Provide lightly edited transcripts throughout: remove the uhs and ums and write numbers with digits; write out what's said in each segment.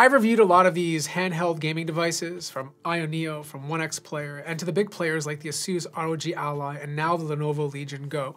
I've reviewed a lot of these handheld gaming devices from Neo, from 1X Player, and to the big players like the ASUS ROG Ally and now the Lenovo Legion Go.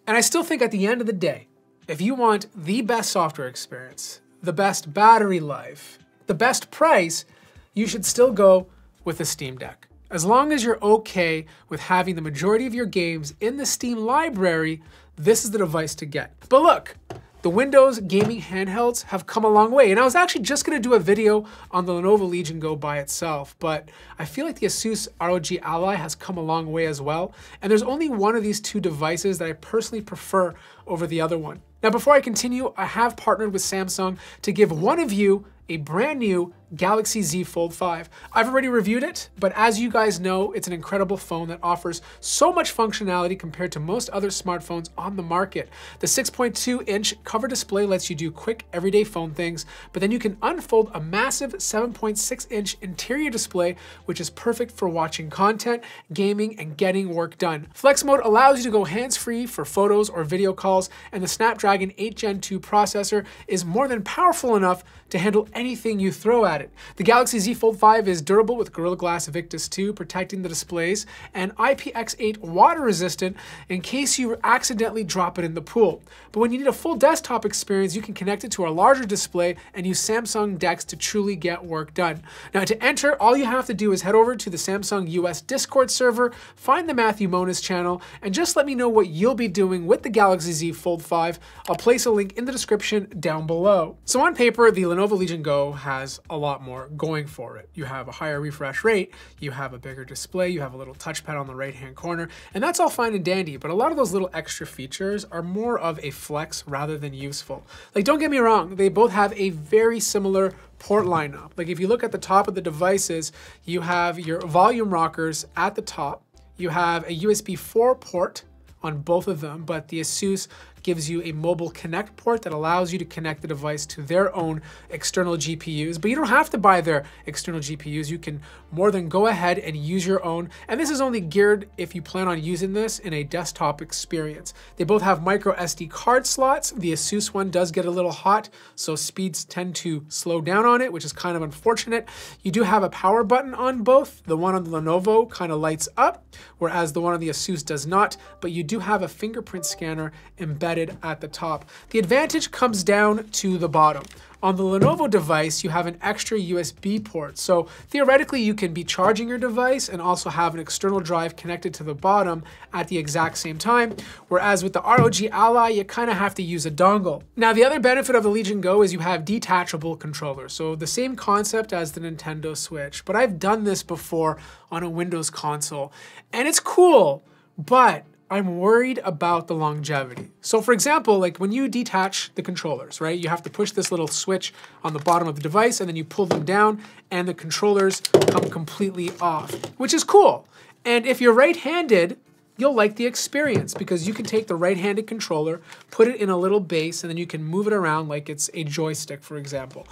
And I still think at the end of the day, if you want the best software experience, the best battery life, the best price, you should still go with the Steam Deck. As long as you're okay with having the majority of your games in the Steam library, this is the device to get. But look, the Windows gaming handhelds have come a long way. And I was actually just gonna do a video on the Lenovo Legion Go by itself, but I feel like the ASUS ROG Ally has come a long way as well. And there's only one of these two devices that I personally prefer over the other one. Now, before I continue, I have partnered with Samsung to give one of you a brand new Galaxy Z Fold 5. I've already reviewed it, but as you guys know, it's an incredible phone that offers so much functionality compared to most other smartphones on the market. The 6.2-inch cover display lets you do quick, everyday phone things, but then you can unfold a massive 7.6-inch interior display, which is perfect for watching content, gaming, and getting work done. Flex mode allows you to go hands-free for photos or video calls, and the Snapdragon 8 Gen 2 processor is more than powerful enough to handle anything you throw at it. The Galaxy Z Fold 5 is durable with Gorilla Glass Victus 2 protecting the displays and IPX8 water resistant in case you accidentally drop it in the pool. But when you need a full desktop experience, you can connect it to a larger display and use Samsung DeX to truly get work done. Now, to enter, all you have to do is head over to the Samsung US Discord server, find the Matthew Moniz channel, and just let me know what you'll be doing with the Galaxy Z Fold 5. I'll place a link in the description down below. So on paper, the Lenovo Legion Go has a lot more going for it. You have a higher refresh rate, you have a bigger display, you have a little touchpad on the right-hand corner, and that's all fine and dandy, but a lot of those little extra features are more of a flex rather than useful. Like, don't get me wrong, they both have a very similar port lineup. Like, if you look at the top of the devices, you have your volume rockers at the top, you have a USB 4 port on both of them, but the ASUS gives you a mobile connect port that allows you to connect the device to their own external GPUs, but you don't have to buy their external GPUs. You can more than go ahead and use your own, and this is only geared if you plan on using this in a desktop experience. They both have micro SD card slots. The ASUS one does get a little hot, so speeds tend to slow down on it, which is kind of unfortunate. You do have a power button on both. The one on the Lenovo kind of lights up, whereas the one on the ASUS does not, but you do have a fingerprint scanner embedded at the top. The advantage comes down to the bottom. On the Lenovo device, you have an extra USB port. So theoretically, you can be charging your device and also have an external drive connected to the bottom at the exact same time. Whereas with the ROG Ally, you kind of have to use a dongle. Now, the other benefit of the Legion Go is you have detachable controllers. So the same concept as the Nintendo Switch, but I've done this before on a Windows console and it's cool, but I'm worried about the longevity. So for example, like when you detach the controllers, right? You have to push this little switch on the bottom of the device and then you pull them down and the controllers come completely off, which is cool. And if you're right-handed, you'll like the experience because you can take the right-handed controller, put it in a little base, and then you can move it around like it's a joystick, for example.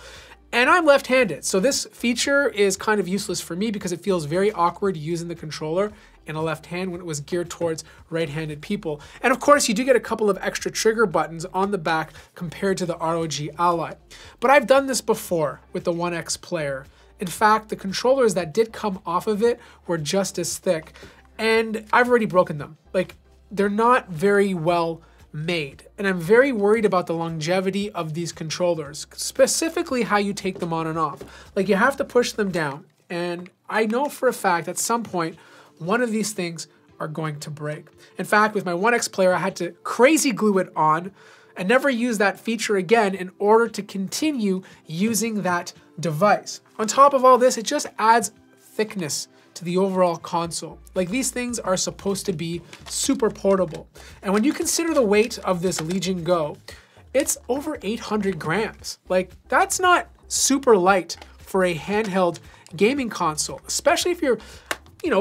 And I'm left-handed, so this feature is kind of useless for me because it feels very awkward using the controller in a left hand when it was geared towards right-handed people. And of course, you do get a couple of extra trigger buttons on the back compared to the ROG Ally. But I've done this before with the 1X Player. In fact, the controllers that did come off of it were just as thick, and I've already broken them. Like, they're not very well made. And I'm very worried about the longevity of these controllers, specifically how you take them on and off. Like, you have to push them down. And I know for a fact at some point, one of these things are going to break. In fact, with my 1X Player, I had to crazy glue it on and never use that feature again in order to continue using that device. On top of all this, it just adds thickness to the overall console. Like, these things are supposed to be super portable. And when you consider the weight of this Legion Go, it's over 800 grams. Like, that's not super light for a handheld gaming console, especially if you're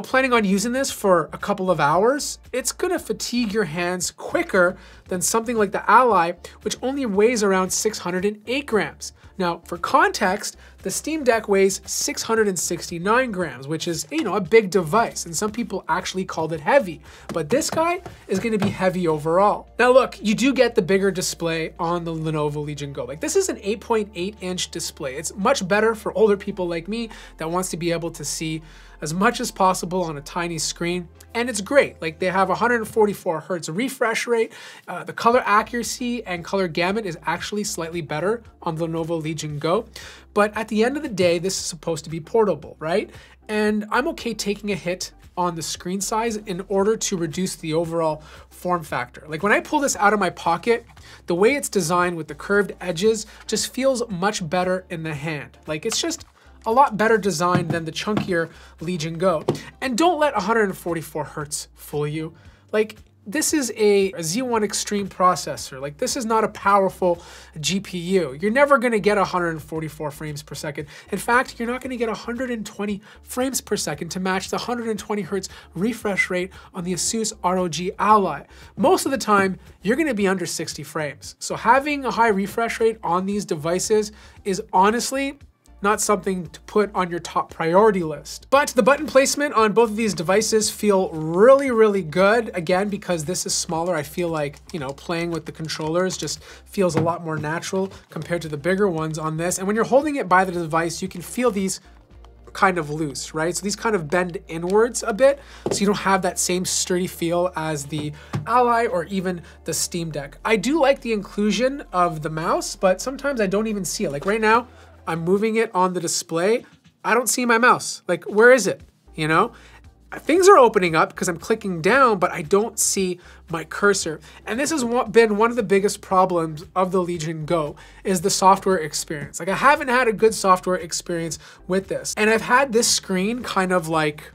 planning on using this for a couple of hours. It's gonna fatigue your hands quicker than something like the Ally, which only weighs around 608 grams. Now, for context, the Steam Deck weighs 669 grams, which is, a big device, and some people actually called it heavy, but this guy is gonna be heavy overall. Now look, you do get the bigger display on the Lenovo Legion Go. Like, this is an 8.8-inch display. It's much better for older people like me that wants to be able to see as much as possible on a tiny screen, and it's great. Like, they have 144 hertz refresh rate. The color accuracy and color gamut is actually slightly better on the Lenovo Legion Go, but at the end of the day, this is supposed to be portable, right? And I'm okay taking a hit on the screen size in order to reduce the overall form factor. Like, when I pull this out of my pocket, the way it's designed with the curved edges just feels much better in the hand. Like, it's just a lot better designed than the chunkier Legion Go. And don't let 144 hertz fool you. Like, this is a Z1 Extreme processor. Like, this is not a powerful GPU. You're never gonna get 144 frames per second. In fact, you're not gonna get 120 frames per second to match the 120 hertz refresh rate on the ASUS ROG Ally. Most of the time, you're gonna be under 60 frames. So having a high refresh rate on these devices is honestly not something to put on your top priority list. But the button placement on both of these devices feel really, really good. Again, because this is smaller, I feel like, playing with the controllers just feels a lot more natural compared to the bigger ones on this. And when you're holding it by the device, you can feel these kind of loose, right? So these kind of bend inwards a bit, so you don't have that same sturdy feel as the Ally or even the Steam Deck. I do like the inclusion of the mouse, but sometimes I don't even see it. Like right now, I'm moving it on the display. I don't see my mouse. Like, where is it? Things are opening up because I'm clicking down, but I don't see my cursor. And this has been one of the biggest problems of the Legion Go, is the software experience. Like, I haven't had a good software experience with this. And I've had this screen kind of like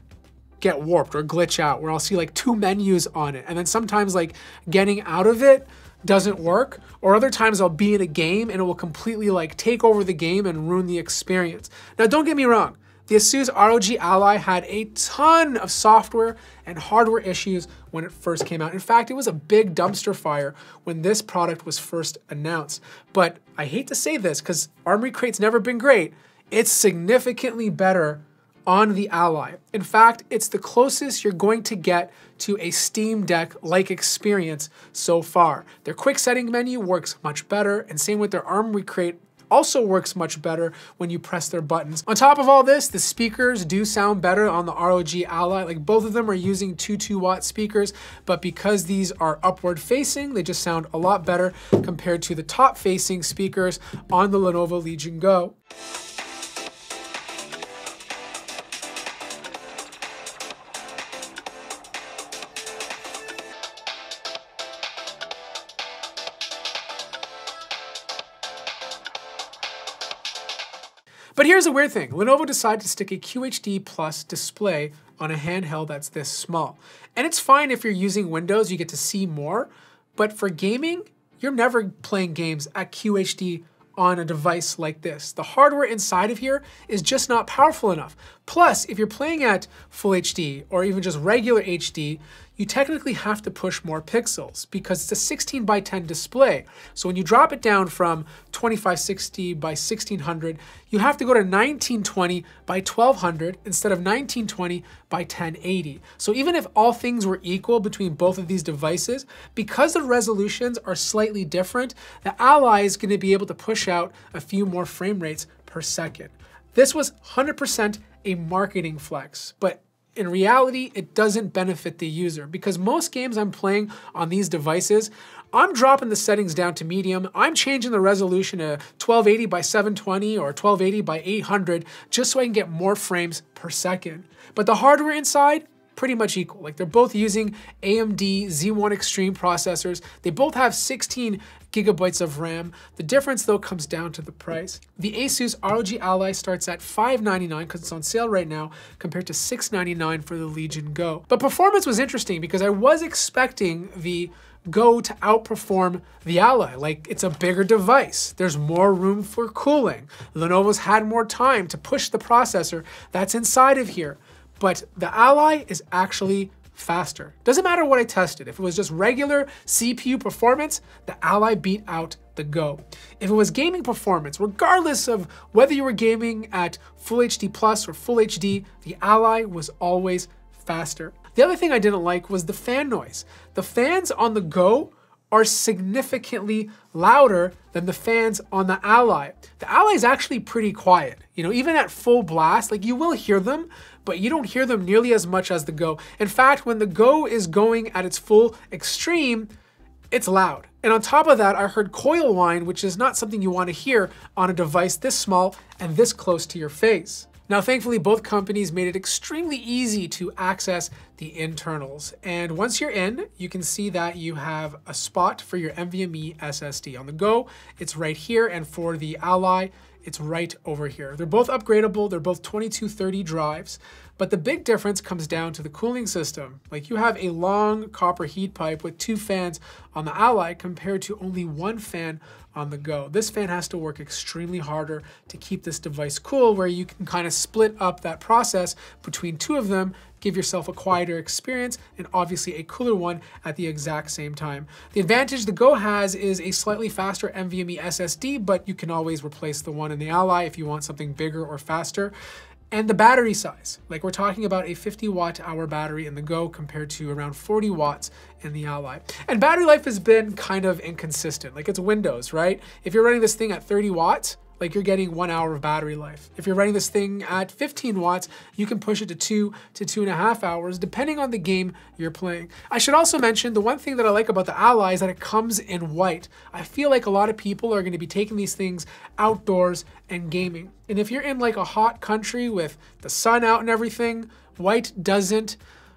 get warped or glitch out, where I'll see like 2 menus on it. And then sometimes like getting out of it doesn't work, or other times I'll be in a game and it will completely like take over the game and ruin the experience. Now, don't get me wrong, the ASUS ROG Ally had a ton of software and hardware issues when it first came out. In fact, it was a big dumpster fire when this product was first announced. But I hate to say this because Armory Crate's never been great. It's significantly better on the Ally. In fact, it's the closest you're going to get to a Steam Deck-like experience so far. Their quick setting menu works much better, and same with their Armory Crate also works much better when you press their buttons. On top of all this, the speakers do sound better on the ROG Ally. Like, both of them are using 2.2-watt speakers, but because these are upward facing, they just sound a lot better compared to the top facing speakers on the Lenovo Legion Go. But here's the weird thing. Lenovo decided to stick a QHD Plus display on a handheld that's this small. And it's fine if you're using Windows, you get to see more, but for gaming, you're never playing games at QHD on a device like this. The hardware inside of here is just not powerful enough. Plus, if you're playing at Full HD or even just regular HD, you technically have to push more pixels because it's a 16 by 10 display. So when you drop it down from 2560 by 1600, you have to go to 1920 by 1200 instead of 1920 by 1080. So even if all things were equal between both of these devices, because the resolutions are slightly different, the Ally is going to be able to push out a few more frame rates per second. This was 100% a marketing flex, but in reality, it doesn't benefit the user because most games I'm playing on these devices, I'm dropping the settings down to medium. I'm changing the resolution to 1280 by 720 or 1280 by 800 just so I can get more frames per second. But the hardware inside, pretty much equal. Like, they're both using AMD Z1 Extreme processors. They both have 16 gigabytes of RAM. The difference though comes down to the price. The ASUS ROG Ally starts at $599 because it's on sale right now compared to $699 for the Legion Go. But performance was interesting because I was expecting the Go to outperform the Ally. Like, it's a bigger device. There's more room for cooling. Lenovo's had more time to push the processor that's inside of here. But the Ally is actually faster. Doesn't matter what I tested. If it was just regular CPU performance, the Ally beat out the Go. If it was gaming performance, regardless of whether you were gaming at Full HD Plus or Full HD, the Ally was always faster. The other thing I didn't like was the fan noise. The fans on the Go are significantly louder than the fans on the Ally. The Ally is actually pretty quiet. Even at full blast, like you will hear them, but you don't hear them nearly as much as the Go. In fact, when the Go is going at its full extreme, it's loud. And on top of that, I heard coil whine, which is not something you want to hear on a device this small and this close to your face. Now, thankfully, both companies made it extremely easy to access the internals. And once you're in, you can see that you have a spot for your NVMe SSD. On the Go, it's right here. And for the Ally, it's right over here. They're both upgradable. They're both 2230 drives. But the big difference comes down to the cooling system. Like you have a long copper heat pipe with 2 fans on the Ally compared to only 1 fan on the Go. This fan has to work extremely harder to keep this device cool, where you can kind of split up that process between 2 of them, give yourself a quieter experience and obviously a cooler one at the exact same time. The advantage the Go has is a slightly faster NVMe SSD, but you can always replace the one in the Ally if you want something bigger or faster. And the battery size, like we're talking about a 50 watt-hour battery in the Go compared to around 40 watts in the Ally. And battery life has been kind of inconsistent, like it's Windows, right? If you're running this thing at 30 watts, like you're getting 1 hour of battery life. If you're running this thing at 15 watts, you can push it to 2 to 2.5 hours, depending on the game you're playing. I should also mention the one thing that I like about the Ally is that it comes in white. I feel like a lot of people are going to be taking these things outdoors and gaming. And if you're in like a hot country with the sun out and everything, white doesn't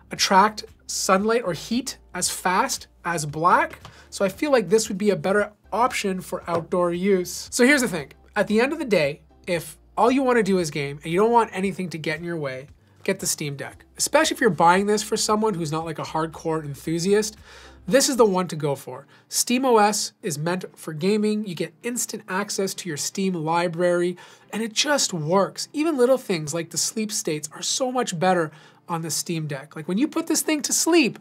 attract sunlight or heat as fast as black. So I feel like this would be a better option for outdoor use. So here's the thing. At the end of the day, if all you want to do is game and you don't want anything to get in your way, get the Steam Deck. Especially if you're buying this for someone who's not like a hardcore enthusiast, this is the one to go for. SteamOS is meant for gaming. You get instant access to your Steam library, and it just works. Even little things like the sleep states are so much better on the Steam Deck. Like when you put this thing to sleep,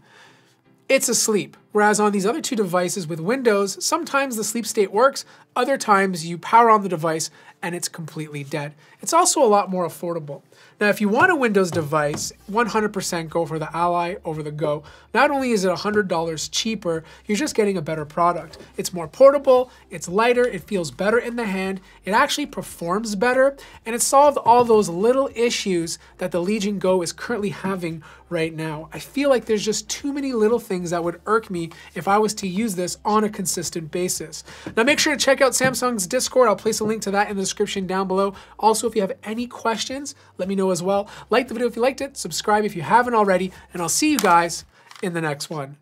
it's asleep. Whereas on these other 2 devices with Windows, sometimes the sleep state works, other times you power on the device and it's completely dead. It's also a lot more affordable. Now, if you want a Windows device, 100% go for the Ally over the Go. Not only is it $100 cheaper, you're just getting a better product. It's more portable, it's lighter, it feels better in the hand, it actually performs better, and it solved all those little issues that the Legion Go is currently having right now. I feel like there's just too many little things that would irk me if I was to use this on a consistent basis. Now make sure to check out Samsung's Discord. I'll place a link to that in the description down below. Also, if you have any questions, let me know as well. Like the video if you liked it, subscribe if you haven't already, and I'll see you guys in the next one.